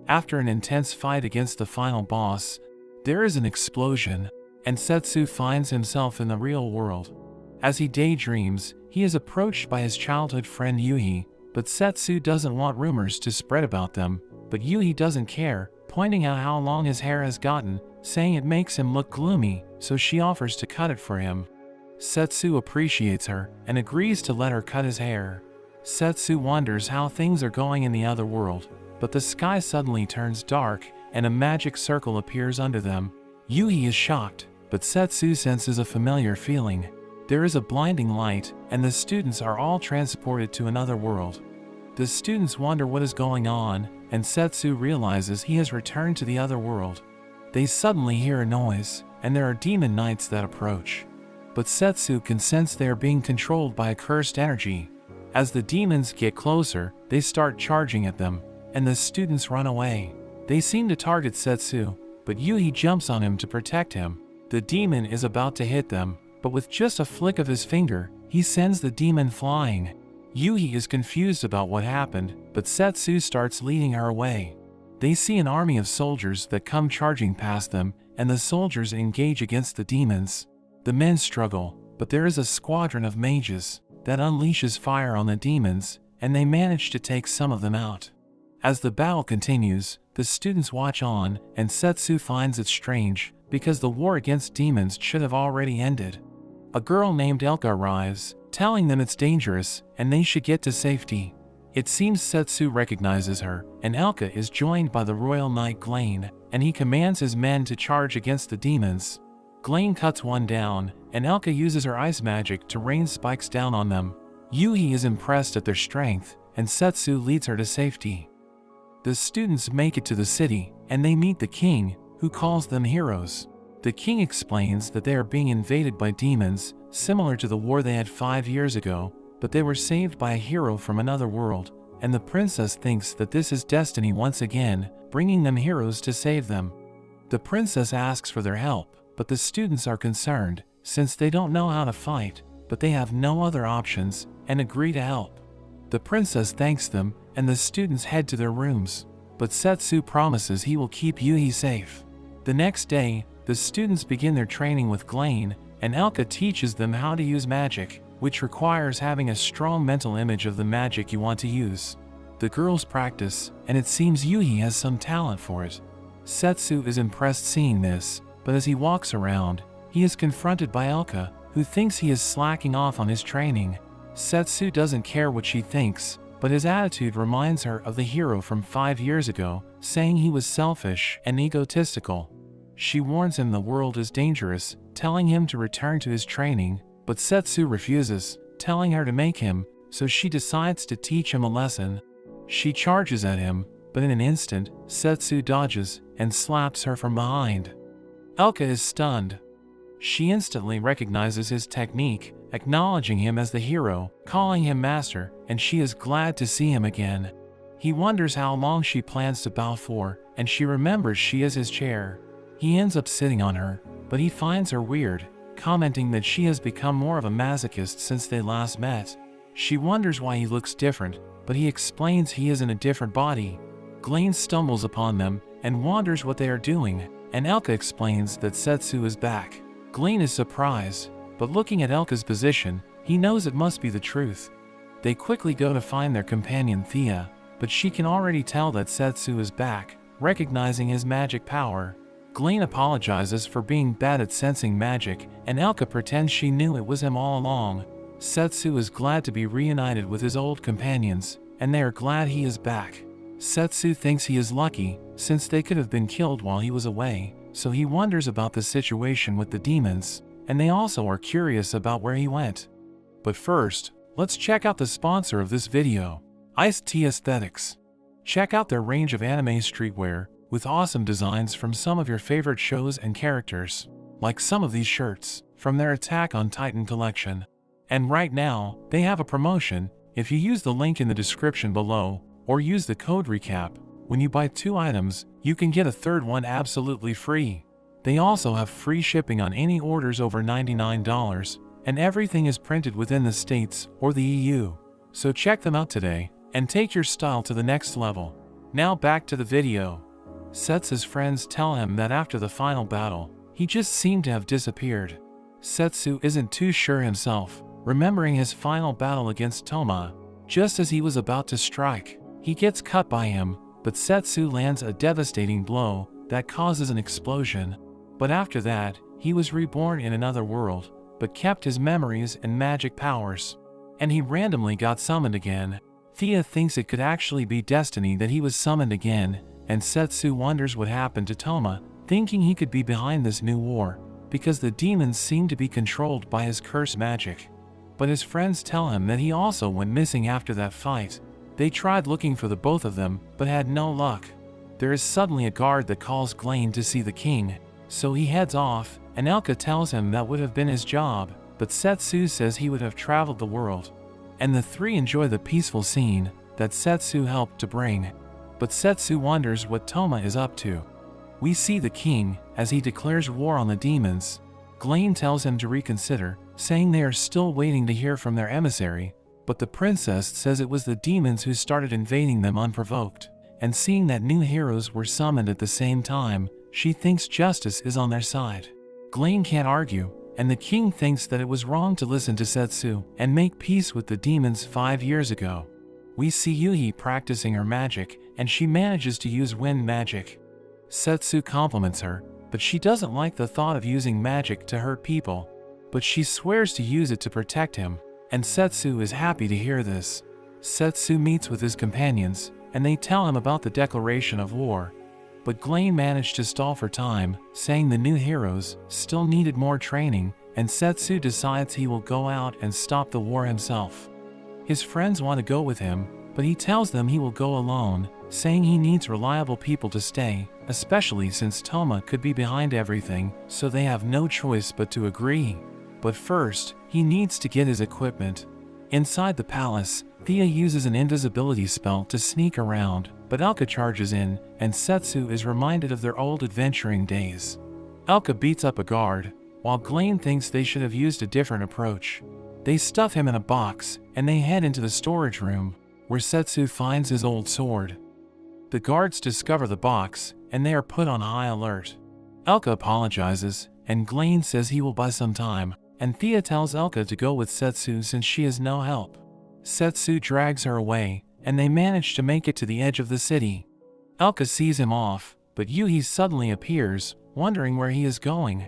After an intense fight against the final boss, there is an explosion, and Setsu finds himself in the real world. As he daydreams, he is approached by his childhood friend Yuhi, but Setsu doesn't want rumors to spread about them, but Yuhi doesn't care, pointing out how long his hair has gotten, saying it makes him look gloomy, so she offers to cut it for him. Setsu appreciates her and agrees to let her cut his hair. Setsu wonders how things are going in the other world, but the sky suddenly turns dark and a magic circle appears under them. Yuhi is shocked, but Setsu senses a familiar feeling. There is a blinding light, and the students are all transported to another world. The students wonder what is going on, and Setsu realizes he has returned to the other world. They suddenly hear a noise, and there are demon knights that approach. But Setsu can sense they are being controlled by a cursed energy. As the demons get closer, they start charging at them, and the students run away. They seem to target Setsu, but Yuhi jumps on him to protect him. The demon is about to hit them, but with just a flick of his finger, he sends the demon flying. Yuhi is confused about what happened, but Setsu starts leading her away. They see an army of soldiers that come charging past them, and the soldiers engage against the demons. The men struggle, but there is a squadron of mages that unleashes fire on the demons, and they manage to take some of them out. As the battle continues, the students watch on, and Setsu finds it strange, because the war against demons should have already ended. A girl named Elka arrives, telling them it's dangerous, and they should get to safety. It seems Setsu recognizes her, and Elka is joined by the royal knight Glain, and he commands his men to charge against the demons. Glain cuts one down, and Elka uses her ice magic to rain spikes down on them. Yuhi is impressed at their strength, and Setsu leads her to safety. The students make it to the city, and they meet the king, who calls them heroes. The king explains that they are being invaded by demons, similar to the war they had 5 years ago, but they were saved by a hero from another world, and the princess thinks that this is destiny once again, bringing them heroes to save them. The princess asks for their help, but the students are concerned, since they don't know how to fight, but they have no other options, and agree to help. The princess thanks them, and the students head to their rooms, but Setsu promises he will keep Yuhi safe. The next day, the students begin their training with Glain, and Elka teaches them how to use magic, which requires having a strong mental image of the magic you want to use. The girls practice, and it seems Yuhi has some talent for it. Setsu is impressed seeing this, but as he walks around, he is confronted by Elka, who thinks he is slacking off on his training. Setsu doesn't care what she thinks, but his attitude reminds her of the hero from 5 years ago, saying he was selfish and egotistical. She warns him the world is dangerous, telling him to return to his training, but Setsu refuses, telling her to make him, so she decides to teach him a lesson. She charges at him, but in an instant, Setsu dodges and slaps her from behind. Elka is stunned. She instantly recognizes his technique, acknowledging him as the hero, calling him master, and she is glad to see him again. He wonders how long she plans to bow for, and she remembers she is his chair. He ends up sitting on her, but he finds her weird, commenting that she has become more of a masochist since they last met. She wonders why he looks different, but he explains he is in a different body. Glain stumbles upon them and wonders what they are doing, and Elka explains that Setsu is back. Glain is surprised, but looking at Elka's position, he knows it must be the truth. They quickly go to find their companion Thea, but she can already tell that Setsu is back, recognizing his magic power. Glain apologizes for being bad at sensing magic, and Elka pretends she knew it was him all along. Setsu is glad to be reunited with his old companions, and they are glad he is back. Setsu thinks he is lucky, since they could have been killed while he was away, so he wonders about the situation with the demons, and they also are curious about where he went. But first, let's check out the sponsor of this video, Ice-T Aesthetics. Check out their range of anime streetwear, with awesome designs from some of your favorite shows and characters, like some of these shirts, from their Attack on Titan collection. And right now, they have a promotion. If you use the link in the description below, or use the code RECAP, when you buy 2 items, you can get a third one absolutely free. They also have free shipping on any orders over $99, and everything is printed within the States or the EU. So check them out today, and take your style to the next level. Now back to the video. Setsu's friends tell him that after the final battle, he just seemed to have disappeared. Setsu isn't too sure himself, remembering his final battle against Toma. Just as he was about to strike, he gets cut by him, but Setsu lands a devastating blow that causes an explosion. But after that, he was reborn in another world, but kept his memories and magic powers. And he randomly got summoned again. Thea thinks it could actually be destiny that he was summoned again, and Setsu wonders what happened to Toma, thinking he could be behind this new war, because the demons seem to be controlled by his curse magic. But his friends tell him that he also went missing after that fight. They tried looking for the both of them, but had no luck. There is suddenly a guard that calls Glain to see the king, so he heads off, and Elka tells him that would have been his job, but Setsu says he would have traveled the world. And the three enjoy the peaceful scene that Setsu helped to bring. But Setsu wonders what Toma is up to. We see the king as he declares war on the demons. Glain tells him to reconsider, saying they are still waiting to hear from their emissary, but the princess says it was the demons who started invading them unprovoked, and seeing that new heroes were summoned at the same time, she thinks justice is on their side. Glain can't argue, and the king thinks that it was wrong to listen to Setsu and make peace with the demons 5 years ago. We see Yuhi practicing her magic, and she manages to use wind magic. Setsu compliments her, but she doesn't like the thought of using magic to hurt people. But she swears to use it to protect him, and Setsu is happy to hear this. Setsu meets with his companions, and they tell him about the declaration of war. But Glain managed to stall for time, saying the new heroes still needed more training, and Setsu decides he will go out and stop the war himself. His friends want to go with him, but he tells them he will go alone, saying he needs reliable people to stay, especially since Toma could be behind everything, so they have no choice but to agree. But first, he needs to get his equipment. Inside the palace, Thea uses an invisibility spell to sneak around, but Elka charges in, and Setsu is reminded of their old adventuring days. Elka beats up a guard, while Glain thinks they should have used a different approach. They stuff him in a box, and they head into the storage room, where Setsu finds his old sword. The guards discover the box, and they are put on high alert. Elka apologizes, and Glain says he will buy some time, and Thea tells Elka to go with Setsu since she has no help. Setsu drags her away, and they manage to make it to the edge of the city. Elka sees him off, but Yuhi suddenly appears, wondering where he is going.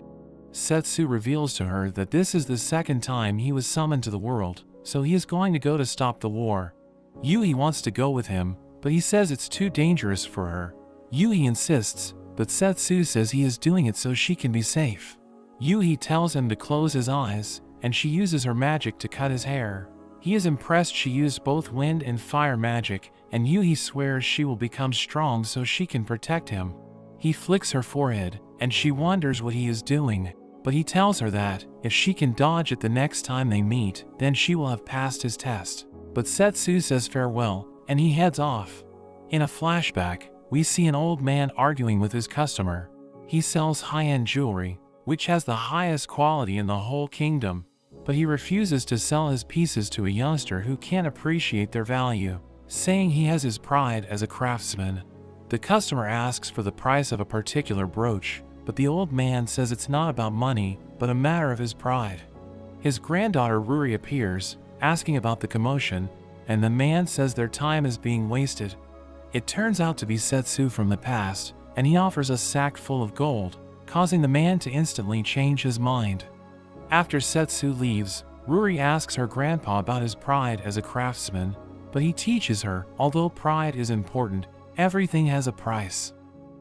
Setsu reveals to her that this is the second time he was summoned to the world, so he is going to go to stop the war. Yuhi wants to go with him, but he says it's too dangerous for her. Yuhi insists, but Setsu says he is doing it so she can be safe. Yuhi tells him to close his eyes, and she uses her magic to cut his hair. He is impressed she used both wind and fire magic, and Yuhi swears she will become strong so she can protect him. He flicks her forehead, and she wonders what he is doing, but he tells her that, if she can dodge it the next time they meet, then she will have passed his test. But Setsu says farewell, and he heads off. In a flashback, we see an old man arguing with his customer. He sells high-end jewelry, which has the highest quality in the whole kingdom, but he refuses to sell his pieces to a youngster who can't appreciate their value, saying he has his pride as a craftsman. The customer asks for the price of a particular brooch, but the old man says it's not about money, but a matter of his pride. His granddaughter Ruri appears, asking about the commotion, and the man says their time is being wasted. It turns out to be Setsu from the past, and he offers a sack full of gold, causing the man to instantly change his mind. After Setsu leaves, Ruri asks her grandpa about his pride as a craftsman, but he teaches her, although pride is important, everything has a price.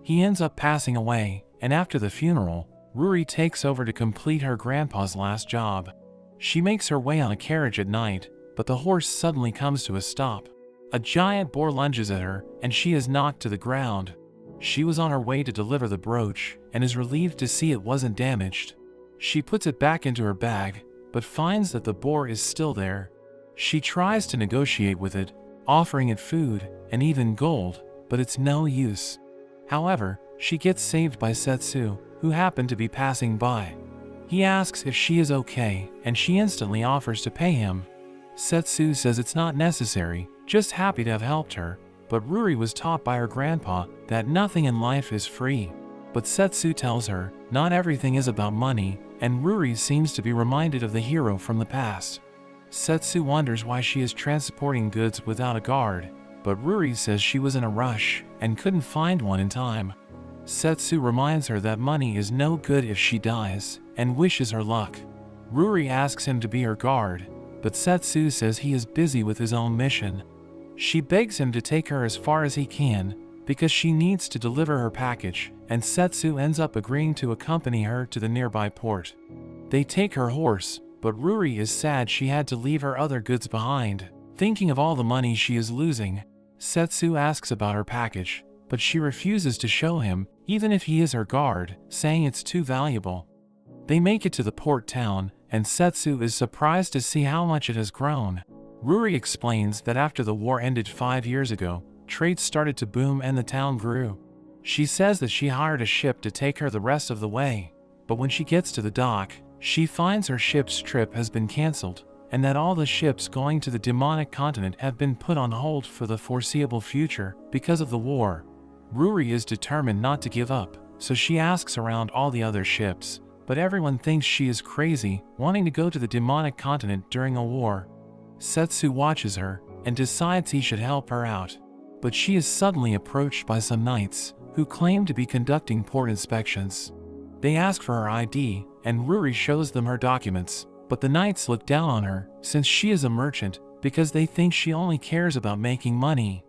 He ends up passing away, and after the funeral, Ruri takes over to complete her grandpa's last job. She makes her way on a carriage at night, but the horse suddenly comes to a stop. A giant boar lunges at her, and she is knocked to the ground. She was on her way to deliver the brooch, and is relieved to see it wasn't damaged. She puts it back into her bag, but finds that the boar is still there. She tries to negotiate with it, offering it food, and even gold, but it's no use. However, she gets saved by Setsu, who happened to be passing by. He asks if she is okay, and she instantly offers to pay him. Setsu says it's not necessary, just happy to have helped her, but Ruri was taught by her grandpa that nothing in life is free. But Setsu tells her, not everything is about money, and Ruri seems to be reminded of the hero from the past. Setsu wonders why she is transporting goods without a guard, but Ruri says she was in a rush and couldn't find one in time. Setsu reminds her that money is no good if she dies, and wishes her luck. Ruri asks him to be her guard, but Setsu says he is busy with his own mission. She begs him to take her as far as he can, because she needs to deliver her package, and Setsu ends up agreeing to accompany her to the nearby port. They take her horse, but Ruri is sad she had to leave her other goods behind. Thinking of all the money she is losing, Setsu asks about her package, but she refuses to show him, even if he is her guard, saying it's too valuable. They make it to the port town, and Setsu is surprised to see how much it has grown. Ruri explains that after the war ended 5 years ago, trade started to boom and the town grew. She says that she hired a ship to take her the rest of the way, but when she gets to the dock, she finds her ship's trip has been cancelled, and that all the ships going to the demonic continent have been put on hold for the foreseeable future because of the war. Ruri is determined not to give up, so she asks around all the other ships, but everyone thinks she is crazy, wanting to go to the demonic continent during a war. Setsu watches her, and decides he should help her out. But she is suddenly approached by some knights, who claim to be conducting port inspections. They ask for her ID, and Ruri shows them her documents, but the knights look down on her, since she is a merchant, because they think she only cares about making money.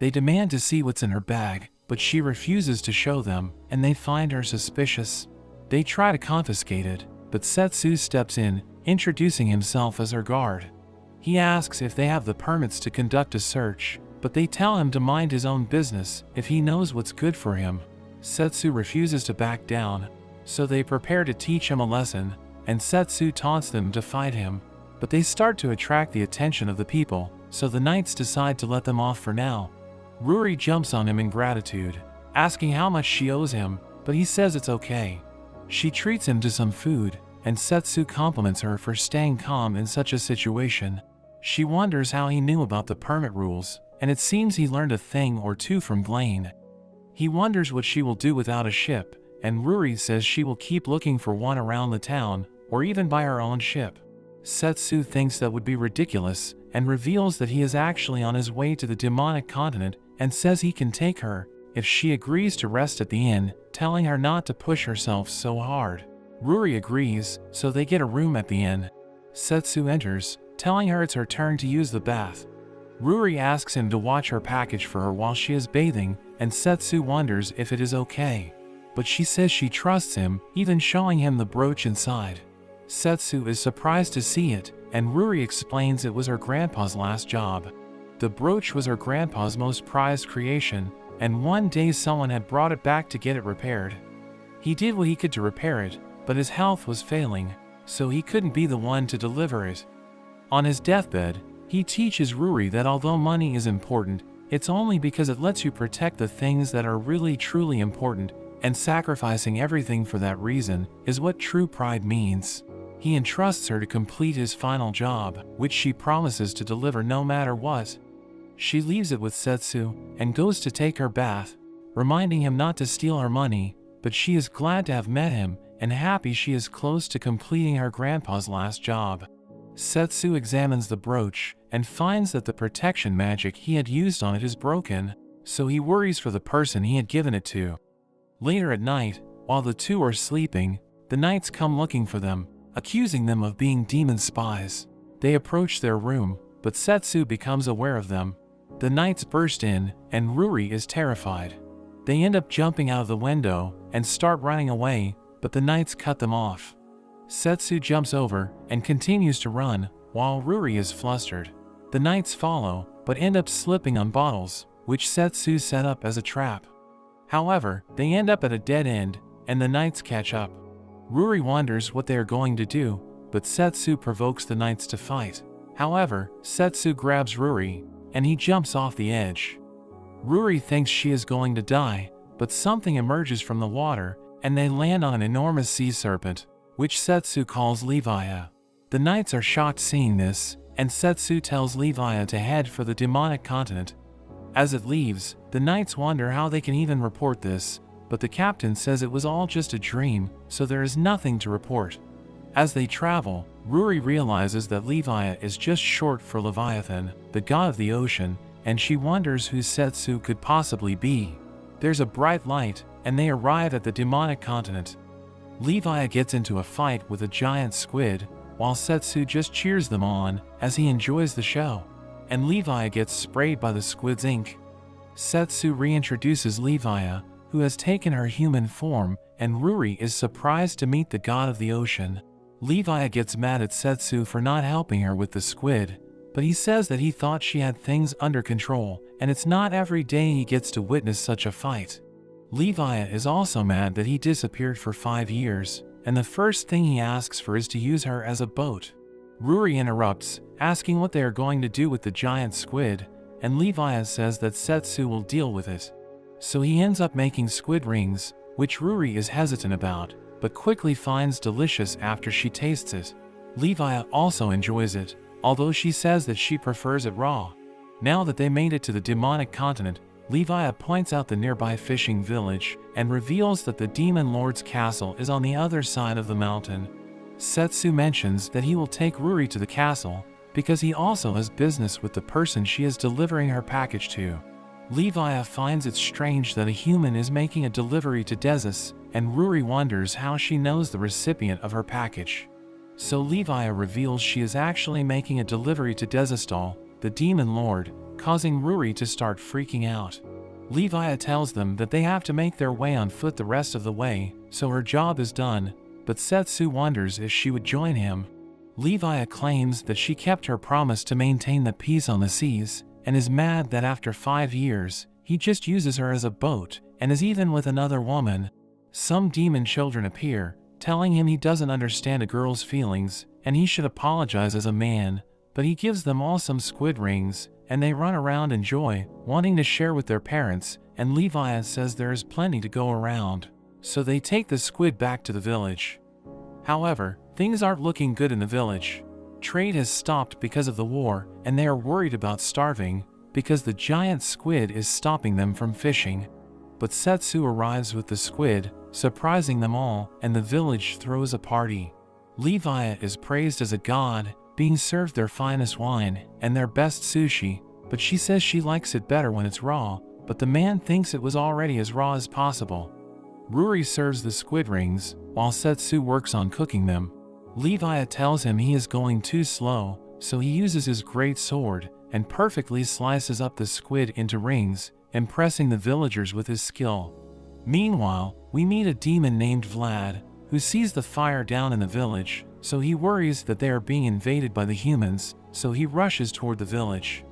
They demand to see what's in her bag, but she refuses to show them, and they find her suspicious. They try to confiscate it, but Setsu steps in, introducing himself as her guard. He asks if they have the permits to conduct a search, but they tell him to mind his own business if he knows what's good for him. Setsu refuses to back down, so they prepare to teach him a lesson, and Setsu taunts them to fight him, but they start to attract the attention of the people, so the knights decide to let them off for now. Ruri jumps on him in gratitude, asking how much she owes him, but he says it's okay. She treats him to some food, and Setsu compliments her for staying calm in such a situation. She wonders how he knew about the permit rules, and it seems he learned a thing or two from Blaine. He wonders what she will do without a ship, and Ruri says she will keep looking for one around the town, or even buy her own ship. Setsu thinks that would be ridiculous, and reveals that he is actually on his way to the demonic continent, and says he can take her, if she agrees to rest at the inn, telling her not to push herself so hard. Ruri agrees, so they get a room at the inn. Setsu enters, telling her it's her turn to use the bath. Ruri asks him to watch her package for her while she is bathing, and Setsu wonders if it is okay. But she says she trusts him, even showing him the brooch inside. Setsu is surprised to see it, and Ruri explains it was her grandpa's last job. The brooch was her grandpa's most prized creation, and one day someone had brought it back to get it repaired. He did what he could to repair it, but his health was failing, so he couldn't be the one to deliver it. On his deathbed, he teaches Ruri that although money is important, it's only because it lets you protect the things that are really truly important, and sacrificing everything for that reason is what true pride means. He entrusts her to complete his final job, which she promises to deliver no matter what. She leaves it with Setsu, and goes to take her bath, reminding him not to steal her money, but she is glad to have met him, and happy she is close to completing her grandpa's last job. Setsu examines the brooch, and finds that the protection magic he had used on it is broken, so he worries for the person he had given it to. Later at night, while the two are sleeping, the knights come looking for them, accusing them of being demon spies. They approach their room, but Setsu becomes aware of them. The knights burst in, and Ruri is terrified. They end up jumping out of the window, and start running away, but the knights cut them off. Setsu jumps over, and continues to run, while Ruri is flustered. The knights follow, but end up slipping on bottles, which Setsu set up as a trap. However, they end up at a dead end, and the knights catch up. Ruri wonders what they are going to do, but Setsu provokes the knights to fight. However, Setsu grabs Ruri, and he jumps off the edge. Ruri thinks she is going to die, but something emerges from the water, and they land on an enormous sea serpent, which Setsu calls Leviah. The knights are shocked seeing this, and Setsu tells Leviah to head for the demonic continent. As it leaves, the knights wonder how they can even report this, but the captain says it was all just a dream, so there is nothing to report. As they travel, Ruri realizes that Levi is just short for Leviathan, the god of the ocean, and she wonders who Setsu could possibly be. There's a bright light, and they arrive at the demonic continent. Levi gets into a fight with a giant squid, while Setsu just cheers them on as he enjoys the show, and Levi gets sprayed by the squid's ink. Setsu reintroduces Levi, who has taken her human form, and Ruri is surprised to meet the god of the ocean. Levi gets mad at Setsu for not helping her with the squid, but he says that he thought she had things under control, and it's not every day he gets to witness such a fight. Levi is also mad that he disappeared for 5 years, and the first thing he asks for is to use her as a boat. Ruri interrupts, asking what they are going to do with the giant squid, and Levi says that Setsu will deal with it. So he ends up making squid rings, which Ruri is hesitant about, but quickly finds delicious after she tastes it. Levi also enjoys it, although she says that she prefers it raw. Now that they made it to the demonic continent, Levi points out the nearby fishing village and reveals that the demon lord's castle is on the other side of the mountain. Setsu mentions that he will take Ruri to the castle because he also has business with the person she is delivering her package to. Levi finds it strange that a human is making a delivery to Desus, and Ruri wonders how she knows the recipient of her package. So Levi reveals she is actually making a delivery to Desustal, the demon lord, causing Ruri to start freaking out. Levi tells them that they have to make their way on foot the rest of the way, so her job is done, but Setsu wonders if she would join him. Levi claims that she kept her promise to maintain the peace on the seas, and is mad that after 5 years, he just uses her as a boat, and is even with another woman. Some demon children appear, telling him he doesn't understand a girl's feelings, and he should apologize as a man, but he gives them all some squid rings, and they run around in joy, wanting to share with their parents, and Levi says there is plenty to go around. So they take the squid back to the village. However, things aren't looking good in the village. Trade has stopped because of the war, and they are worried about starving, because the giant squid is stopping them from fishing. But Setsu arrives with the squid, surprising them all, and the village throws a party. Levi is praised as a god, being served their finest wine and their best sushi, but she says she likes it better when it's raw, but the man thinks it was already as raw as possible. Ruri serves the squid rings, while Setsu works on cooking them. Levi tells him he is going too slow, so he uses his great sword and perfectly slices up the squid into rings, impressing the villagers with his skill. Meanwhile, we meet a demon named Vlad, who sees the fire down in the village, so he worries that they are being invaded by the humans, so he rushes toward the village.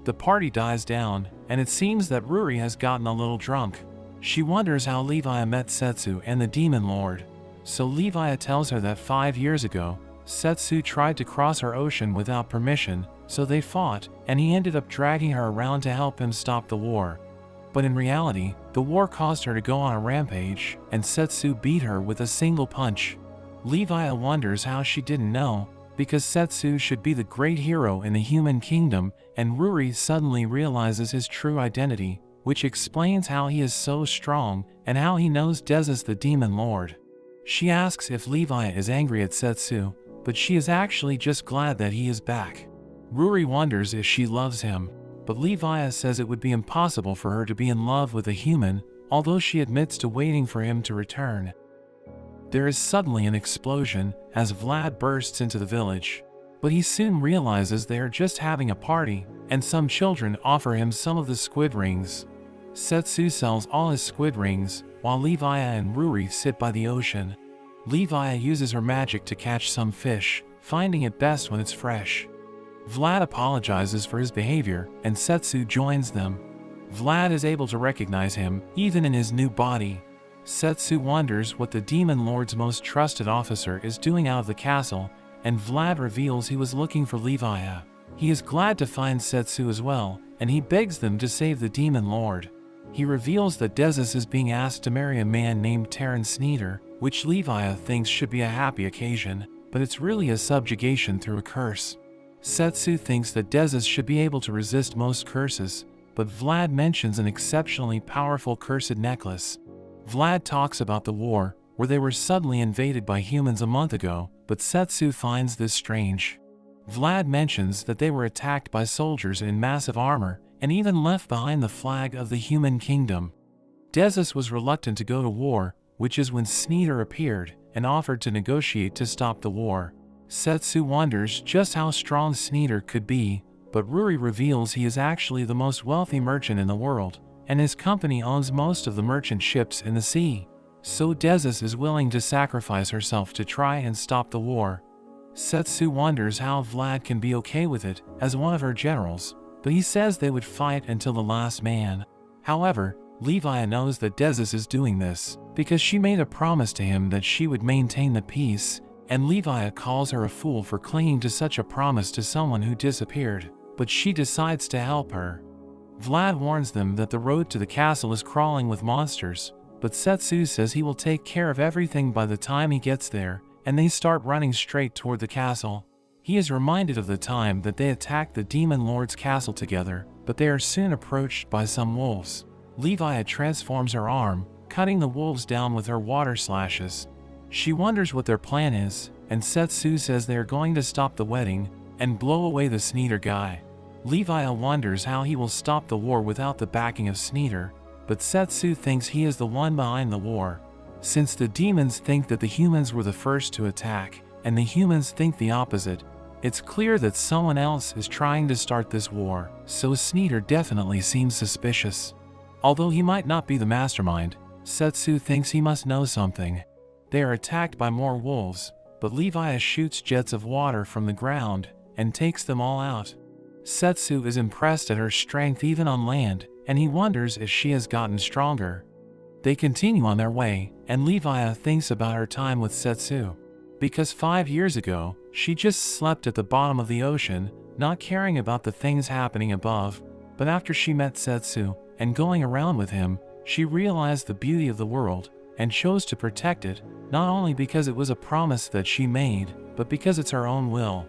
The party dies down, and it seems that Ruri has gotten a little drunk. She wonders how Levi met Setsu and the demon lord. So Levi tells her that 5 years ago, Setsu tried to cross her ocean without permission, so they fought, and he ended up dragging her around to help him stop the war. But in reality, the war caused her to go on a rampage, and Setsu beat her with a single punch. Levi wonders how she didn't know, because Setsu should be the great hero in the human kingdom, and Ruri suddenly realizes his true identity, which explains how he is so strong, and how he knows Desus the demon lord. She asks if Levi is angry at Setsu, but she is actually just glad that he is back. Ruri wonders if she loves him, but Levi says it would be impossible for her to be in love with a human, although she admits to waiting for him to return. There is suddenly an explosion as Vlad bursts into the village, but he soon realizes they are just having a party, and some children offer him some of the squid rings. Setsu sells all his squid rings, while Levi and Ruri sit by the ocean. Levi uses her magic to catch some fish, finding it best when it's fresh. Vlad apologizes for his behavior, and Setsu joins them. Vlad is able to recognize him, even in his new body. Setsu wonders what the demon lord's most trusted officer is doing out of the castle, and Vlad reveals he was looking for Levi. He is glad to find Setsu as well, and he begs them to save the demon lord. He reveals that Desus is being asked to marry a man named Terran Sneeder, which Levi thinks should be a happy occasion, but it's really a subjugation through a curse. Setsu thinks that Desus should be able to resist most curses, but Vlad mentions an exceptionally powerful cursed necklace. Vlad talks about the war, where they were suddenly invaded by humans a month ago, but Setsu finds this strange. Vlad mentions that they were attacked by soldiers in massive armor, and even left behind the flag of the human kingdom. Desus was reluctant to go to war, which is when Sneeder appeared and offered to negotiate to stop the war. Setsu wonders just how strong Sneeder could be, but Ruri reveals he is actually the most wealthy merchant in the world, and his company owns most of the merchant ships in the sea. So Desus is willing to sacrifice herself to try and stop the war. Setsu wonders how Vlad can be okay with it as one of her generals, but he says they would fight until the last man. However, Levi knows that Desus is doing this because she made a promise to him that she would maintain the peace, and Levi calls her a fool for clinging to such a promise to someone who disappeared, but she decides to help her. Vlad warns them that the road to the castle is crawling with monsters, but Setsu says he will take care of everything by the time he gets there, and they start running straight toward the castle. He is reminded of the time that they attacked the Demon Lord's castle together, but they are soon approached by some wolves. Levi transforms her arm, cutting the wolves down with her water slashes. She wonders what their plan is, and Setsu says they are going to stop the wedding and blow away the Sneeder guy. Levi wonders how he will stop the war without the backing of Sneeder, but Setsu thinks he is the one behind the war. Since the demons think that the humans were the first to attack, and the humans think the opposite, it's clear that someone else is trying to start this war, so Sneeder definitely seems suspicious. Although he might not be the mastermind, Setsu thinks he must know something. They are attacked by more wolves, but Levi shoots jets of water from the ground and takes them all out. Setsu is impressed at her strength even on land, and he wonders if she has gotten stronger. They continue on their way, and Levi thinks about her time with Setsu. Because 5 years ago, she just slept at the bottom of the ocean, not caring about the things happening above, but after she met Setsu, and going around with him, she realized the beauty of the world, and chose to protect it, not only because it was a promise that she made, but because it's her own will.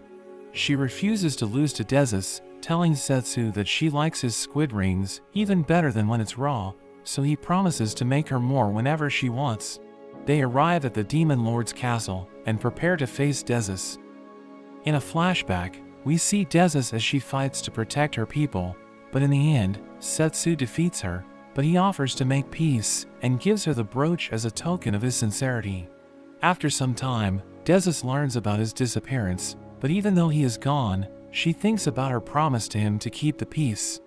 She refuses to lose to Desus, telling Setsu that she likes his squid rings even better than when it's raw, so he promises to make her more whenever she wants. They arrive at the Demon Lord's castle and prepare to face Desus. In a flashback, we see Desus as she fights to protect her people, but in the end, Setsu defeats her, but he offers to make peace and gives her the brooch as a token of his sincerity. After some time, Desus learns about his disappearance, but even though he is gone, she thinks about her promise to him to keep the peace.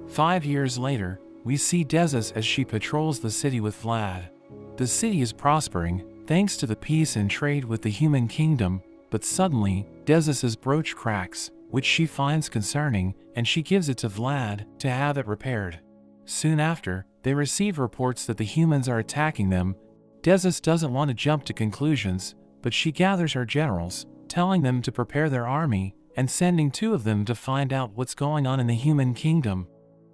5 years later, we see Desus as she patrols the city with Vlad. The city is prospering, thanks to the peace and trade with the human kingdom, but suddenly, Desus's brooch cracks, which she finds concerning, and she gives it to Vlad to have it repaired. Soon after, they receive reports that the humans are attacking them. Desus doesn't want to jump to conclusions, but she gathers her generals, telling them to prepare their army, and sending 2 of them to find out what's going on in the human kingdom.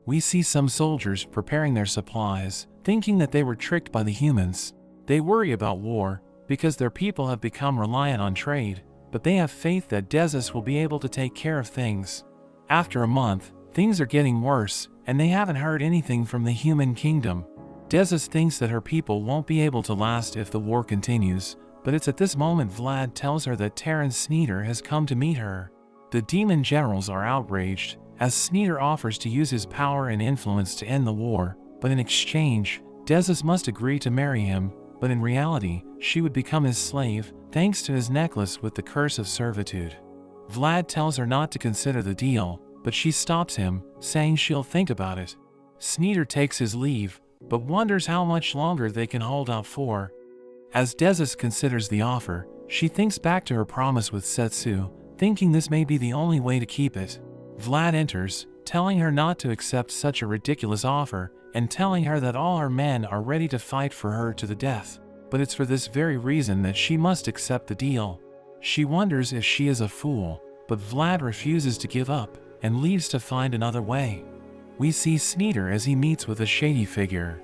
We see some soldiers preparing their supplies, thinking that they were tricked by the humans. They worry about war, because their people have become reliant on trade, but they have faith that Desus will be able to take care of things. After a month, things are getting worse, and they haven't heard anything from the human kingdom. Desus thinks that her people won't be able to last if the war continues, but it's at this moment Vlad tells her that Terran Sneeder has come to meet her. The demon generals are outraged, as Sneeder offers to use his power and influence to end the war, but in exchange, Desus must agree to marry him, but in reality, she would become his slave, thanks to his necklace with the curse of servitude. Vlad tells her not to consider the deal, but she stops him, saying she'll think about it. Sneeder takes his leave, but wonders how much longer they can hold out for. As Desus considers the offer, she thinks back to her promise with Setsu, thinking this may be the only way to keep it. Vlad enters, telling her not to accept such a ridiculous offer, and telling her that all her men are ready to fight for her to the death, but it's for this very reason that she must accept the deal. She wonders if she is a fool, but Vlad refuses to give up, and leaves to find another way. We see Sneeder as he meets with a shady figure.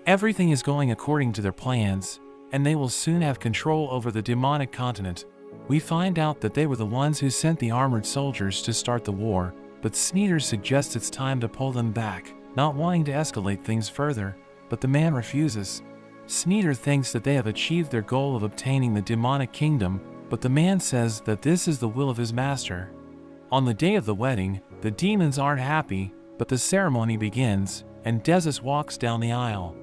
Everything is going according to their plans, and they will soon have control over the demonic continent. We find out that they were the ones who sent the armored soldiers to start the war, but Sneeder suggests it's time to pull them back, not wanting to escalate things further, but the man refuses. Sneeder thinks that they have achieved their goal of obtaining the demonic kingdom, but the man says that this is the will of his master. On the day of the wedding, the demons aren't happy, but the ceremony begins, and Desus walks down the aisle.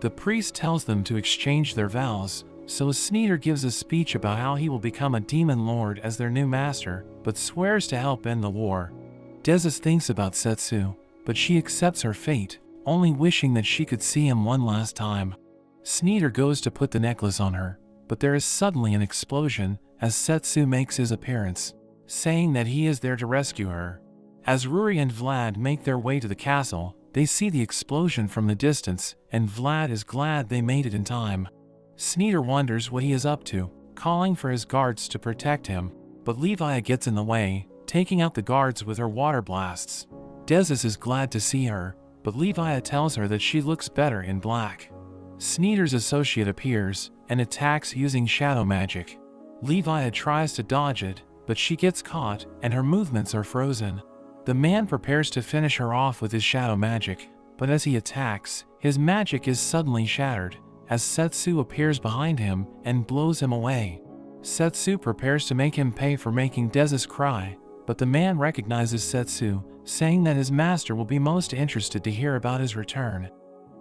The priest tells them to exchange their vows, so Sneeder gives a speech about how he will become a demon lord as their new master, but swears to help end the war. Desus thinks about Setsu, but she accepts her fate, only wishing that she could see him one last time. Sneeder goes to put the necklace on her, but there is suddenly an explosion as Setsu makes his appearance, saying that he is there to rescue her. As Ruri and Vlad make their way to the castle, they see the explosion from the distance, and Vlad is glad they made it in time. Sneeder wonders what he is up to, calling for his guards to protect him, but Levi gets in the way, taking out the guards with her water blasts. Desus is glad to see her, but Levi tells her that she looks better in black. Sneeder's associate appears and attacks using shadow magic. Levi tries to dodge it, but she gets caught and her movements are frozen. The man prepares to finish her off with his shadow magic, but as he attacks, his magic is suddenly shattered, as Setsu appears behind him and blows him away. Setsu prepares to make him pay for making Desus cry, but the man recognizes Setsu, saying that his master will be most interested to hear about his return.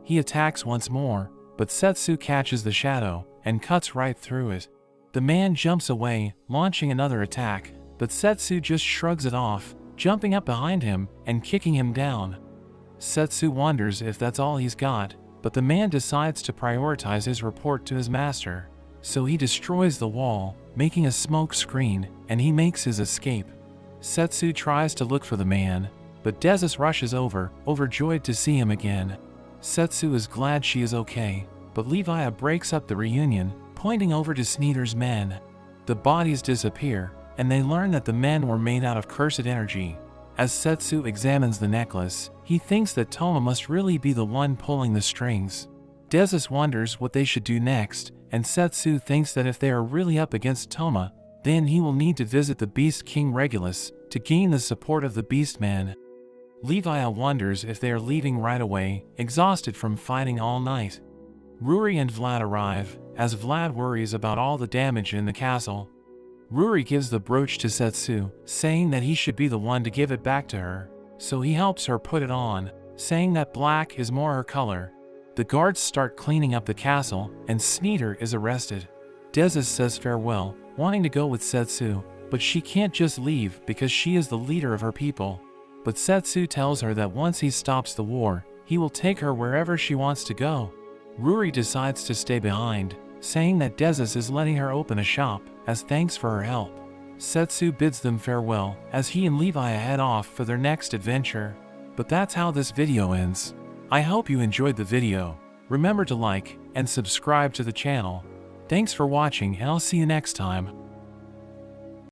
He attacks once more, but Setsu catches the shadow and cuts right through it. The man jumps away, launching another attack, but Setsu just shrugs it off, jumping up behind him and kicking him down. Setsu wonders if that's all he's got, but the man decides to prioritize his report to his master. So he destroys the wall, making a smoke screen, and he makes his escape. Setsu tries to look for the man, but Desus rushes over, overjoyed to see him again. Setsu is glad she is okay, but Levi breaks up the reunion, pointing over to Sneeder's men. The bodies disappear, and they learn that the men were made out of cursed energy. As Setsu examines the necklace, he thinks that Toma must really be the one pulling the strings. Desus wonders what they should do next, and Setsu thinks that if they are really up against Toma, then he will need to visit the Beast King Regulus to gain the support of the Beastman. Levi wonders if they are leaving right away, exhausted from fighting all night. Ruri and Vlad arrive, as Vlad worries about all the damage in the castle. Ruri gives the brooch to Setsu, saying that he should be the one to give it back to her, so he helps her put it on, saying that black is more her color. The guards start cleaning up the castle, and Sneeder is arrested. Desus says farewell, wanting to go with Setsu, but she can't just leave because she is the leader of her people. But Setsu tells her that once he stops the war, he will take her wherever she wants to go. Ruri decides to stay behind, saying that Desus is letting her open a shop as thanks for her help. Setsu bids them farewell as he and Levi head off for their next adventure. But that's how this video ends. I hope you enjoyed the video. Remember to like and subscribe to the channel. Thanks for watching, and I'll see you next time.